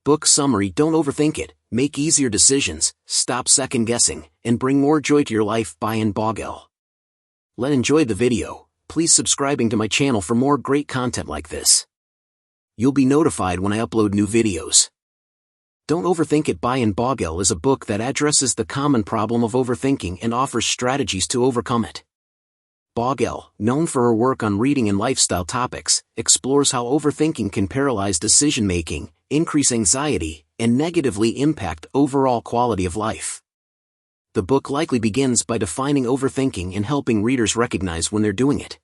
Book summary: don't overthink it, make easier decisions, stop second guessing, and bring more joy to your life by Anne Bogel. Enjoy the video. Please subscribing to my channel for more great content like this. You'll be notified when I upload new videos. Don't Overthink It by Anne Bogel is a book that addresses the common problem of overthinking and offers strategies to overcome it. Bogel, known for her work on reading and lifestyle topics, explores how overthinking can paralyze decision-making, increase anxiety, and negatively impact overall quality of life. The book likely begins by defining overthinking and helping readers recognize when they're doing it.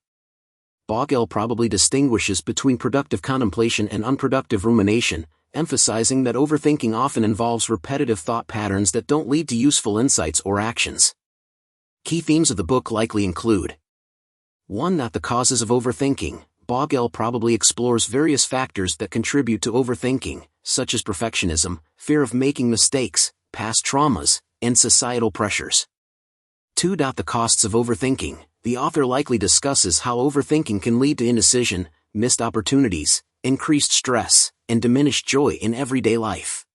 Bogel probably distinguishes between productive contemplation and unproductive rumination, emphasizing that overthinking often involves repetitive thought patterns that don't lead to useful insights or actions. Key themes of the book likely include: 1. Not the causes of overthinking. Bogel probably explores various factors that contribute to overthinking, such as perfectionism, fear of making mistakes, past traumas, and societal pressures. 2. The costs of overthinking. The author likely discusses how overthinking can lead to indecision, missed opportunities, increased stress, and diminished joy in everyday life.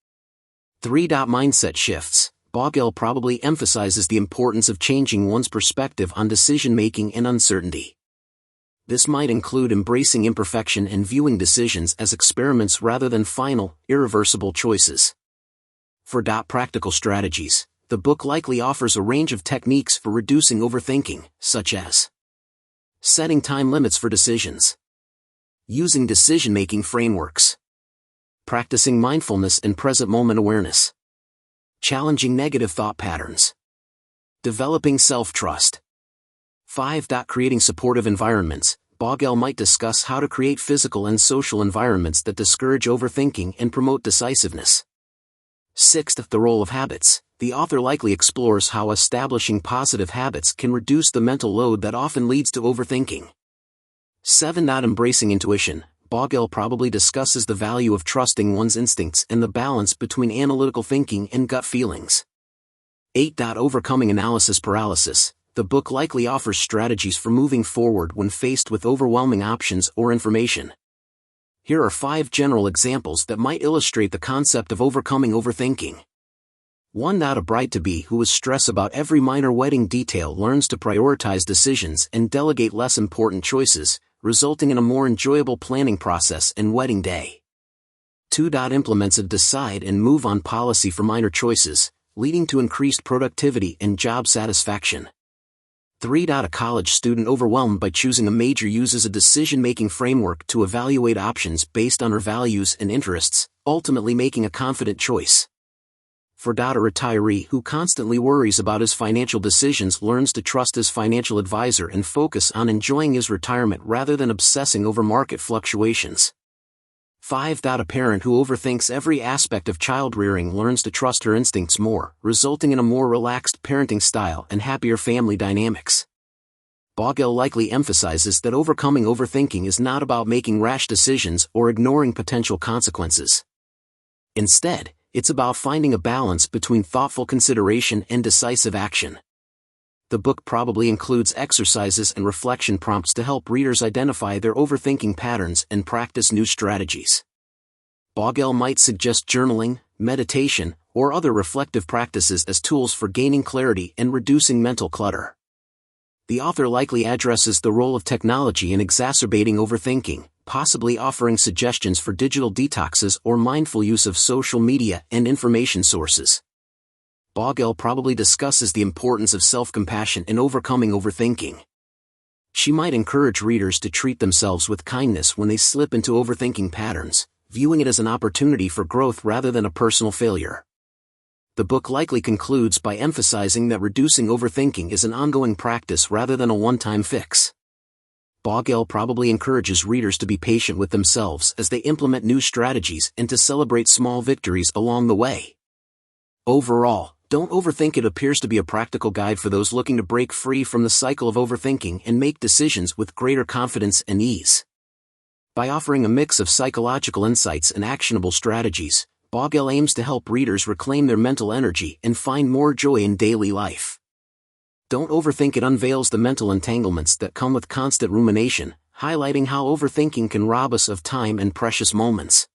3. Mindset shifts. Bogel probably emphasizes the importance of changing one's perspective on decision-making and uncertainty. This might include embracing imperfection and viewing decisions as experiments rather than final, irreversible choices. 4. Practical strategies. The book likely offers a range of techniques for reducing overthinking, such as setting time limits for decisions, using decision-making frameworks, practicing mindfulness and present moment awareness, challenging negative thought patterns, developing self-trust. 5. Creating supportive environments. Bogel might discuss how to create physical and social environments that discourage overthinking and promote decisiveness. 6. The role of habits. The author likely explores how establishing positive habits can reduce the mental load that often leads to overthinking. 7. Embracing intuition. Bogel probably discusses the value of trusting one's instincts and the balance between analytical thinking and gut feelings. 8. Overcoming analysis paralysis. The book likely offers strategies for moving forward when faced with overwhelming options or information. Here are 5 general examples that might illustrate the concept of overcoming overthinking. 1. A bride-to-be who is stressed about every minor wedding detail learns to prioritize decisions and delegate less important choices, resulting in a more enjoyable planning process and wedding day. 2. Implements a decide and move on policy for minor choices, leading to increased productivity and job satisfaction. 3. A college student overwhelmed by choosing a major uses a decision-making framework to evaluate options based on her values and interests, ultimately making a confident choice. 4. A retiree who constantly worries about his financial decisions learns to trust his financial advisor and focus on enjoying his retirement rather than obsessing over market fluctuations. 5. A parent who overthinks every aspect of child-rearing learns to trust her instincts more, resulting in a more relaxed parenting style and happier family dynamics. Bogel likely emphasizes that overcoming overthinking is not about making rash decisions or ignoring potential consequences. Instead, it's about finding a balance between thoughtful consideration and decisive action. The book probably includes exercises and reflection prompts to help readers identify their overthinking patterns and practice new strategies. Bogel might suggest journaling, meditation, or other reflective practices as tools for gaining clarity and reducing mental clutter. The author likely addresses the role of technology in exacerbating overthinking, possibly offering suggestions for digital detoxes or mindful use of social media and information sources. Bogel probably discusses the importance of self-compassion in overcoming overthinking. She might encourage readers to treat themselves with kindness when they slip into overthinking patterns, viewing it as an opportunity for growth rather than a personal failure. The book likely concludes by emphasizing that reducing overthinking is an ongoing practice rather than a one-time fix. Bogel probably encourages readers to be patient with themselves as they implement new strategies and to celebrate small victories along the way. Overall, Don't Overthink It appears to be a practical guide for those looking to break free from the cycle of overthinking and make decisions with greater confidence and ease. By offering a mix of psychological insights and actionable strategies, Bogel aims to help readers reclaim their mental energy and find more joy in daily life. Don't Overthink It unveils the mental entanglements that come with constant rumination, highlighting how overthinking can rob us of time and precious moments.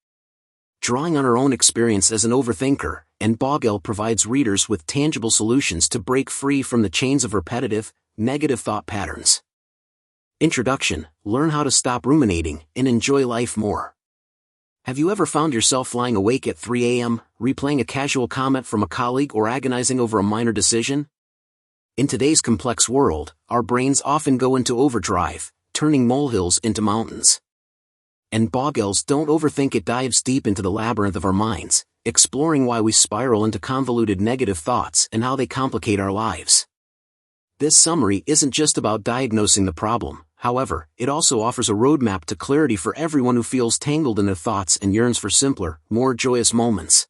Drawing on her own experience as an overthinker, Anne Bogel provides readers with tangible solutions to break free from the chains of repetitive, negative thought patterns. Introduction: learn how to stop ruminating and enjoy life more. Have you ever found yourself lying awake at 3 a.m., replaying a casual comment from a colleague or agonizing over a minor decision? In today's complex world, our brains often go into overdrive, turning molehills into mountains. And Bogel's Don't Overthink It dives deep into the labyrinth of our minds, exploring why we spiral into convoluted negative thoughts and how they complicate our lives. This summary isn't just about diagnosing the problem, however, it also offers a roadmap to clarity for everyone who feels tangled in their thoughts and yearns for simpler, more joyous moments.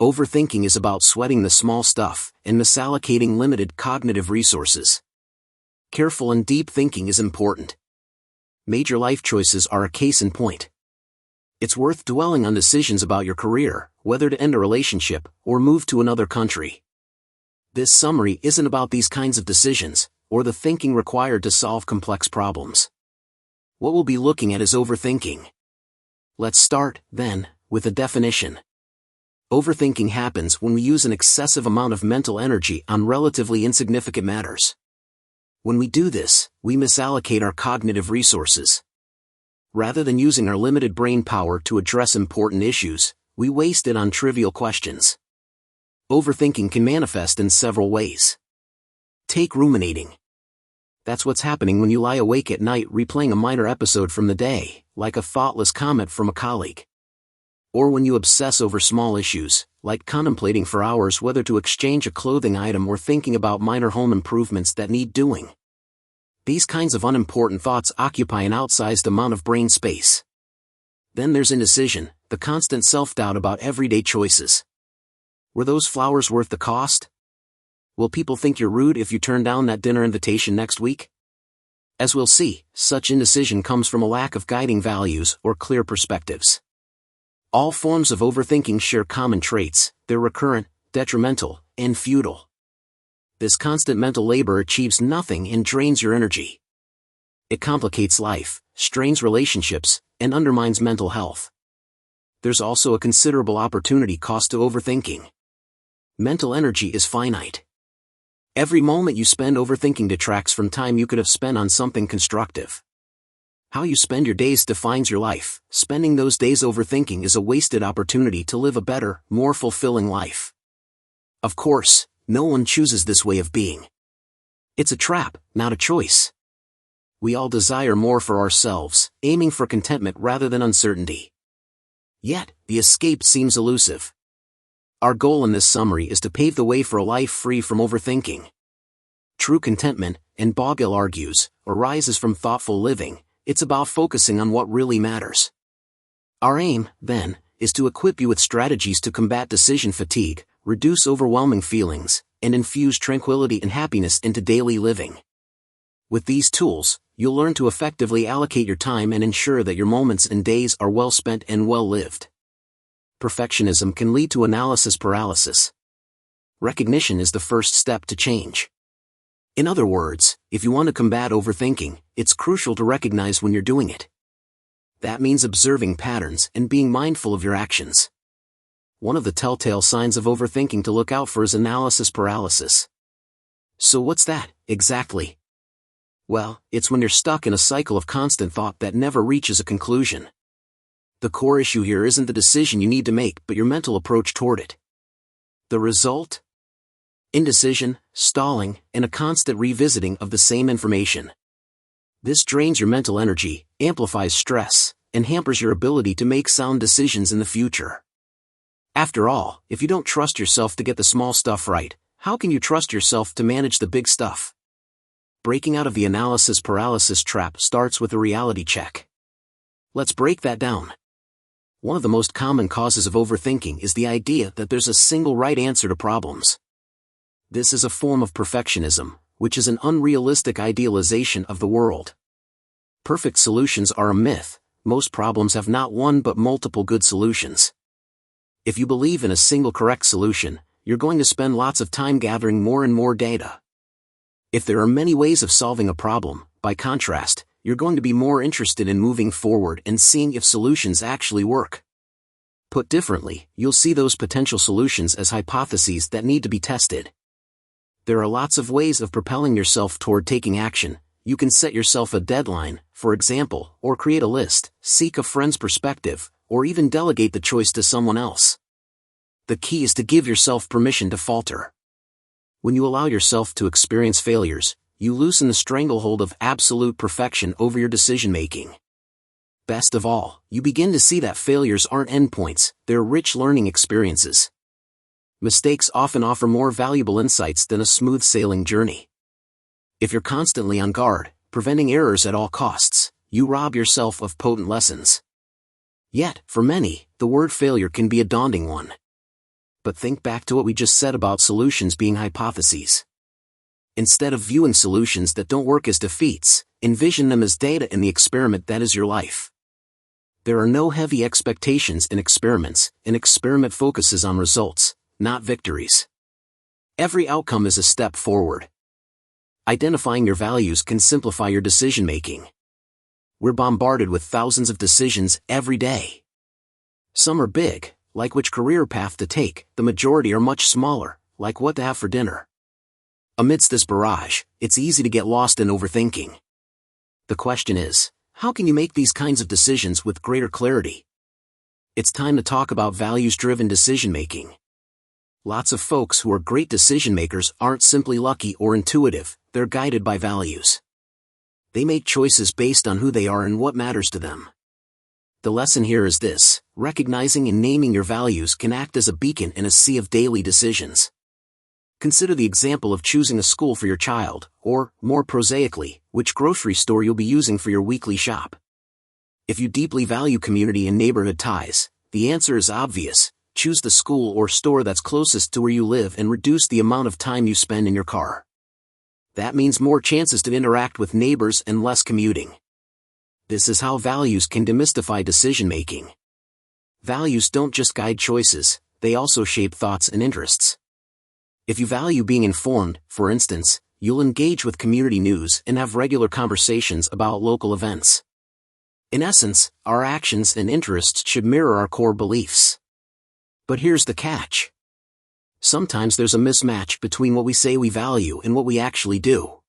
Overthinking is about sweating the small stuff and misallocating limited cognitive resources. Careful and deep thinking is important. Major life choices are a case in point. It's worth dwelling on decisions about your career, whether to end a relationship or move to another country. This summary isn't about these kinds of decisions, or the thinking required to solve complex problems. What we'll be looking at is overthinking. Let's start, then, with a definition. Overthinking happens when we use an excessive amount of mental energy on relatively insignificant matters. When we do this, we misallocate our cognitive resources. Rather than using our limited brain power to address important issues, we waste it on trivial questions. Overthinking can manifest in several ways. Take ruminating. That's what's happening when you lie awake at night replaying a minor episode from the day, like a thoughtless comment from a colleague. Or when you obsess over small issues, like contemplating for hours whether to exchange a clothing item or thinking about minor home improvements that need doing. These kinds of unimportant thoughts occupy an outsized amount of brain space. Then there's indecision, the constant self-doubt about everyday choices. Were those flowers worth the cost? Will people think you're rude if you turn down that dinner invitation next week? As we'll see, such indecision comes from a lack of guiding values or clear perspectives. All forms of overthinking share common traits: they're recurrent, detrimental, and futile. This constant mental labor achieves nothing and drains your energy. It complicates life, strains relationships, and undermines mental health. There's also a considerable opportunity cost to overthinking. Mental energy is finite. Every moment you spend overthinking detracts from time you could have spent on something constructive. How you spend your days defines your life. Spending those days overthinking is a wasted opportunity to live a better, more fulfilling life. Of course, no one chooses this way of being. It's a trap, not a choice. We all desire more for ourselves, aiming for contentment rather than uncertainty. Yet, the escape seems elusive. Our goal in this summary is to pave the way for a life free from overthinking. True contentment, Anne Bogel argues, arises from thoughtful living. It's about focusing on what really matters. Our aim, then, is to equip you with strategies to combat decision fatigue, reduce overwhelming feelings, and infuse tranquility and happiness into daily living. With these tools, you'll learn to effectively allocate your time and ensure that your moments and days are well spent and well lived. Perfectionism can lead to analysis paralysis. Recognition is the first step to change. In other words, if you want to combat overthinking, it's crucial to recognize when you're doing it. That means observing patterns and being mindful of your actions. One of the telltale signs of overthinking to look out for is analysis paralysis. So what's that, exactly? Well, it's when you're stuck in a cycle of constant thought that never reaches a conclusion. The core issue here isn't the decision you need to make, but your mental approach toward it. The result? Indecision, stalling, and a constant revisiting of the same information. This drains your mental energy, amplifies stress, and hampers your ability to make sound decisions in the future. After all, if you don't trust yourself to get the small stuff right, how can you trust yourself to manage the big stuff? Breaking out of the analysis paralysis trap starts with a reality check. Let's break that down. One of the most common causes of overthinking is the idea that there's a single right answer to problems. This is a form of perfectionism, which is an unrealistic idealization of the world. Perfect solutions are a myth. Most problems have not one but multiple good solutions. If you believe in a single correct solution, you're going to spend lots of time gathering more and more data. If there are many ways of solving a problem, by contrast, you're going to be more interested in moving forward and seeing if solutions actually work. Put differently, you'll see those potential solutions as hypotheses that need to be tested. There are lots of ways of propelling yourself toward taking action. You can set yourself a deadline, for example, or create a list, seek a friend's perspective, or even delegate the choice to someone else. The key is to give yourself permission to falter. When you allow yourself to experience failures, you loosen the stranglehold of absolute perfection over your decision-making. Best of all, you begin to see that failures aren't endpoints, they're rich learning experiences. Mistakes often offer more valuable insights than a smooth sailing journey. If you're constantly on guard, preventing errors at all costs, you rob yourself of potent lessons. Yet, for many, the word failure can be a daunting one. But think back to what we just said about solutions being hypotheses. Instead of viewing solutions that don't work as defeats, envision them as data in the experiment that is your life. There are no heavy expectations in experiments. An experiment focuses on results, not victories. Every outcome is a step forward. Identifying your values can simplify your decision-making. We're bombarded with thousands of decisions every day. Some are big, like which career path to take. The majority are much smaller, like what to have for dinner. Amidst this barrage, it's easy to get lost in overthinking. The question is, how can you make these kinds of decisions with greater clarity? It's time to talk about values-driven decision-making. Lots of folks who are great decision-makers aren't simply lucky or intuitive, they're guided by values. They make choices based on who they are and what matters to them. The lesson here is this: recognizing and naming your values can act as a beacon in a sea of daily decisions. Consider the example of choosing a school for your child, or, more prosaically, which grocery store you'll be using for your weekly shop. If you deeply value community and neighborhood ties, the answer is obvious: choose the school or store that's closest to where you live and reduce the amount of time you spend in your car. That means more chances to interact with neighbors and less commuting. This is how values can demystify decision-making. Values don't just guide choices, they also shape thoughts and interests. If you value being informed, for instance, you'll engage with community news and have regular conversations about local events. In essence, our actions and interests should mirror our core beliefs. But here's the catch. Sometimes there's a mismatch between what we say we value and what we actually do.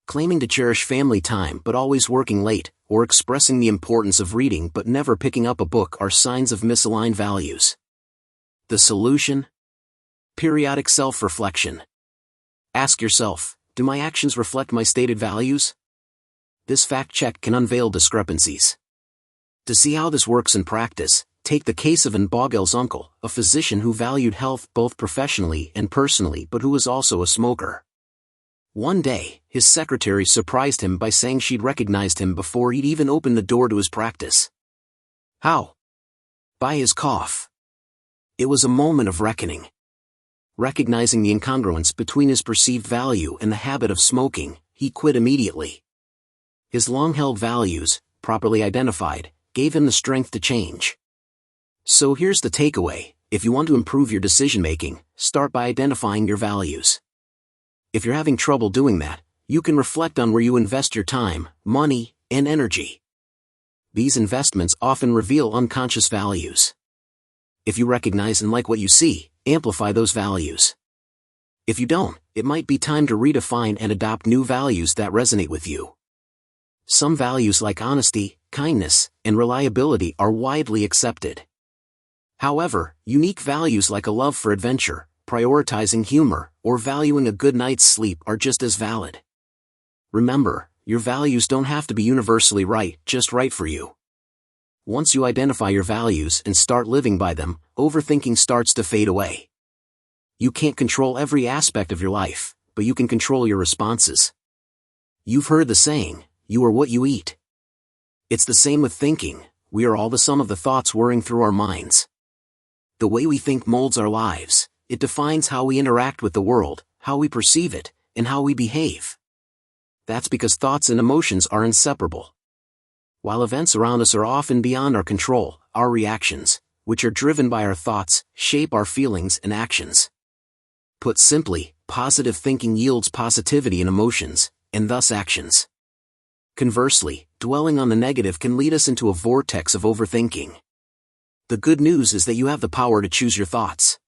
Claiming to cherish family time but always working late, or expressing the importance of reading but never picking up a book are signs of misaligned values. The solution? Periodic self-reflection. Ask yourself, do my actions reflect my stated values? This fact check can unveil discrepancies. To see how this works in practice, take the case of Anne Bogel's uncle, a physician who valued health both professionally and personally but who was also a smoker. One day, his secretary surprised him by saying she'd recognized him before he'd even opened the door to his practice. How? By his cough. It was a moment of reckoning. Recognizing the incongruence between his perceived value and the habit of smoking, he quit immediately. His long-held values, properly identified, gave him the strength to change. So here's the takeaway: if you want to improve your decision-making, start by identifying your values. If you're having trouble doing that, you can reflect on where you invest your time, money, and energy. These investments often reveal unconscious values. If you recognize and like what you see, amplify those values. If you don't, it might be time to redefine and adopt new values that resonate with you. Some values like honesty, kindness, and reliability are widely accepted. However, unique values like a love for adventure, prioritizing humor, or valuing a good night's sleep are just as valid. Remember, your values don't have to be universally right, just right for you. Once you identify your values and start living by them, overthinking starts to fade away. You can't control every aspect of your life, but you can control your responses. You've heard the saying, you are what you eat. It's the same with thinking. We are all the sum of the thoughts whirring through our minds. The way we think molds our lives. It defines how we interact with the world, how we perceive it, and how we behave. That's because thoughts and emotions are inseparable. While events around us are often beyond our control, our reactions, which are driven by our thoughts, shape our feelings and actions. Put simply, positive thinking yields positivity in emotions, and thus actions. Conversely, dwelling on the negative can lead us into a vortex of overthinking. The good news is that you have the power to choose your thoughts.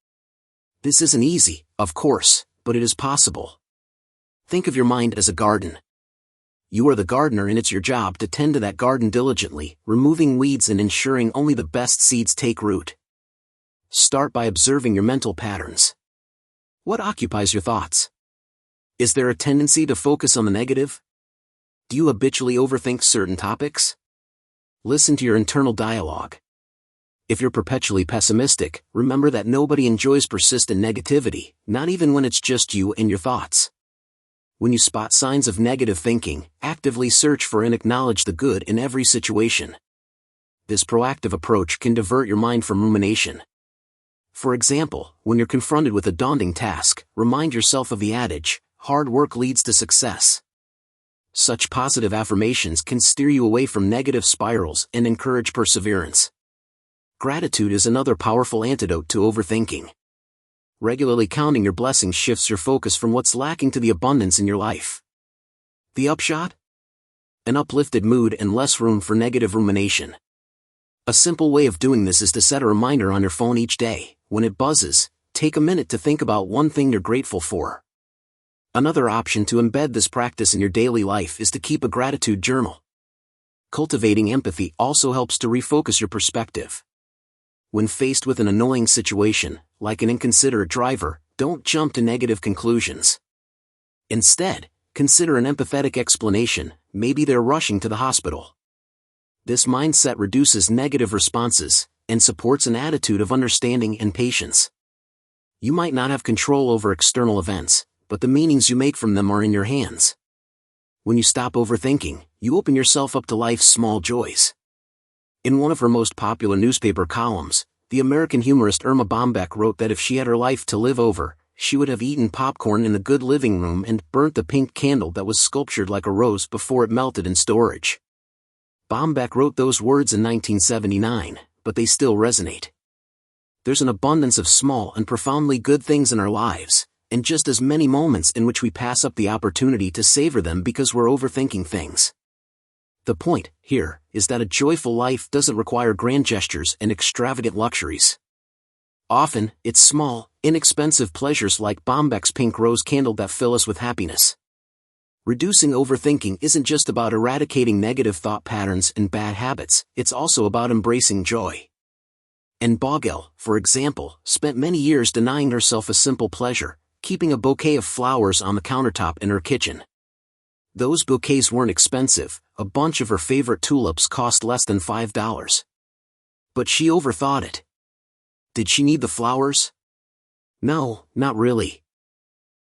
This isn't easy, of course, but it is possible. Think of your mind as a garden. You are the gardener and it's your job to tend to that garden diligently, removing weeds and ensuring only the best seeds take root. Start by observing your mental patterns. What occupies your thoughts? Is there a tendency to focus on the negative? Do you habitually overthink certain topics? Listen to your internal dialogue. If you're perpetually pessimistic, remember that nobody enjoys persistent negativity, not even when it's just you and your thoughts. When you spot signs of negative thinking, actively search for and acknowledge the good in every situation. This proactive approach can divert your mind from rumination. For example, when you're confronted with a daunting task, remind yourself of the adage, hard work leads to success. Such positive affirmations can steer you away from negative spirals and encourage perseverance. Gratitude is another powerful antidote to overthinking. Regularly counting your blessings shifts your focus from what's lacking to the abundance in your life. The upshot? An uplifted mood and less room for negative rumination. A simple way of doing this is to set a reminder on your phone each day. When it buzzes, take a minute to think about one thing you're grateful for. Another option to embed this practice in your daily life is to keep a gratitude journal. Cultivating empathy also helps to refocus your perspective. When faced with an annoying situation, like an inconsiderate driver, don't jump to negative conclusions. Instead, consider an empathetic explanation, maybe they're rushing to the hospital. This mindset reduces negative responses and supports an attitude of understanding and patience. You might not have control over external events, but the meanings you make from them are in your hands. When you stop overthinking, you open yourself up to life's small joys. In one of her most popular newspaper columns, the American humorist Irma Bombeck wrote that if she had her life to live over, she would have eaten popcorn in the good living room and burnt the pink candle that was sculptured like a rose before it melted in storage. Bombeck wrote those words in 1979, but they still resonate. There's an abundance of small and profoundly good things in our lives, and just as many moments in which we pass up the opportunity to savor them because we're overthinking things. The point, here, is that a joyful life doesn't require grand gestures and extravagant luxuries. Often, it's small, inexpensive pleasures like Bombeck's pink rose candle that fill us with happiness. Reducing overthinking isn't just about eradicating negative thought patterns and bad habits, it's also about embracing joy. Anne Bogel, for example, spent many years denying herself a simple pleasure, keeping a bouquet of flowers on the countertop in her kitchen. Those bouquets weren't expensive, a bunch of her favorite tulips cost less than $5. But she overthought it. Did she need the flowers? No, not really.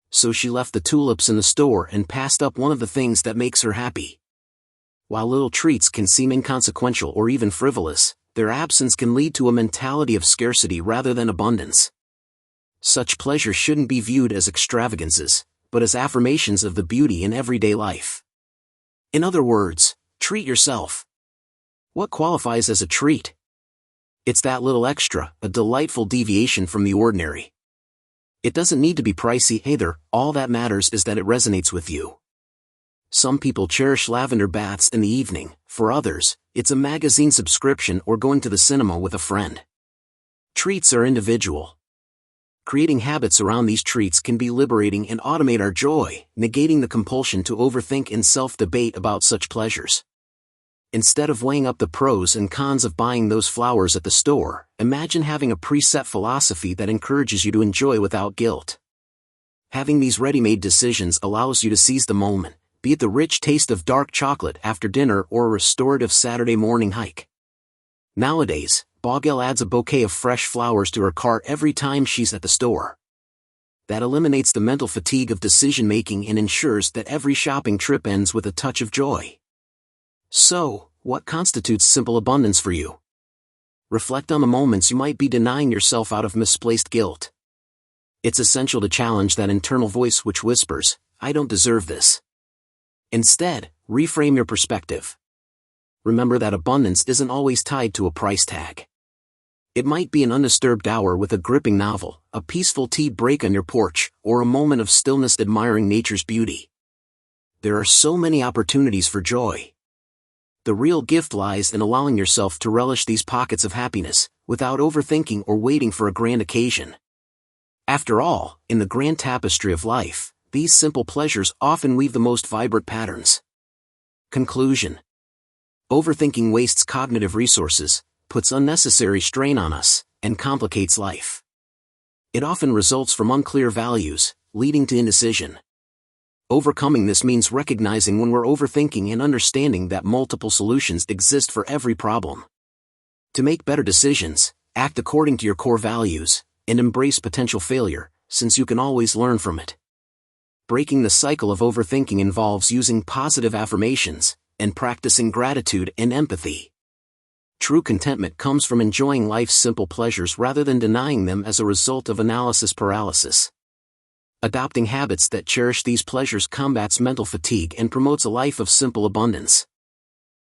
So she left the tulips in the store and passed up one of the things that makes her happy. While little treats can seem inconsequential or even frivolous, their absence can lead to a mentality of scarcity rather than abundance. Such pleasure shouldn't be viewed as extravagances, but as affirmations of the beauty in everyday life. In other words, treat yourself. What qualifies as a treat? It's that little extra, a delightful deviation from the ordinary. It doesn't need to be pricey either, all that matters is that it resonates with you. Some people cherish lavender baths in the evening, for others, it's a magazine subscription or going to the cinema with a friend. Treats are individual. Creating habits around these treats can be liberating and automate our joy, negating the compulsion to overthink and self-debate about such pleasures. Instead of weighing up the pros and cons of buying those flowers at the store, imagine having a preset philosophy that encourages you to enjoy without guilt. Having these ready-made decisions allows you to seize the moment, be it the rich taste of dark chocolate after dinner or a restorative Saturday morning hike. Nowadays, Bogel adds a bouquet of fresh flowers to her cart every time she's at the store. That eliminates the mental fatigue of decision-making and ensures that every shopping trip ends with a touch of joy. So, what constitutes simple abundance for you? Reflect on the moments you might be denying yourself out of misplaced guilt. It's essential to challenge that internal voice which whispers, "I don't deserve this." Instead, reframe your perspective. Remember that abundance isn't always tied to a price tag. It might be an undisturbed hour with a gripping novel, a peaceful tea break on your porch, or a moment of stillness admiring nature's beauty. There are so many opportunities for joy. The real gift lies in allowing yourself to relish these pockets of happiness, without overthinking or waiting for a grand occasion. After all, in the grand tapestry of life, these simple pleasures often weave the most vibrant patterns. Conclusion. Overthinking wastes cognitive resources, puts unnecessary strain on us, and complicates life. It often results from unclear values, leading to indecision. Overcoming this means recognizing when we're overthinking and understanding that multiple solutions exist for every problem. To make better decisions, act according to your core values, and embrace potential failure, since you can always learn from it. Breaking the cycle of overthinking involves using positive affirmations, and practicing gratitude and empathy. True contentment comes from enjoying life's simple pleasures rather than denying them as a result of analysis paralysis. Adopting habits that cherish these pleasures combats mental fatigue and promotes a life of simple abundance.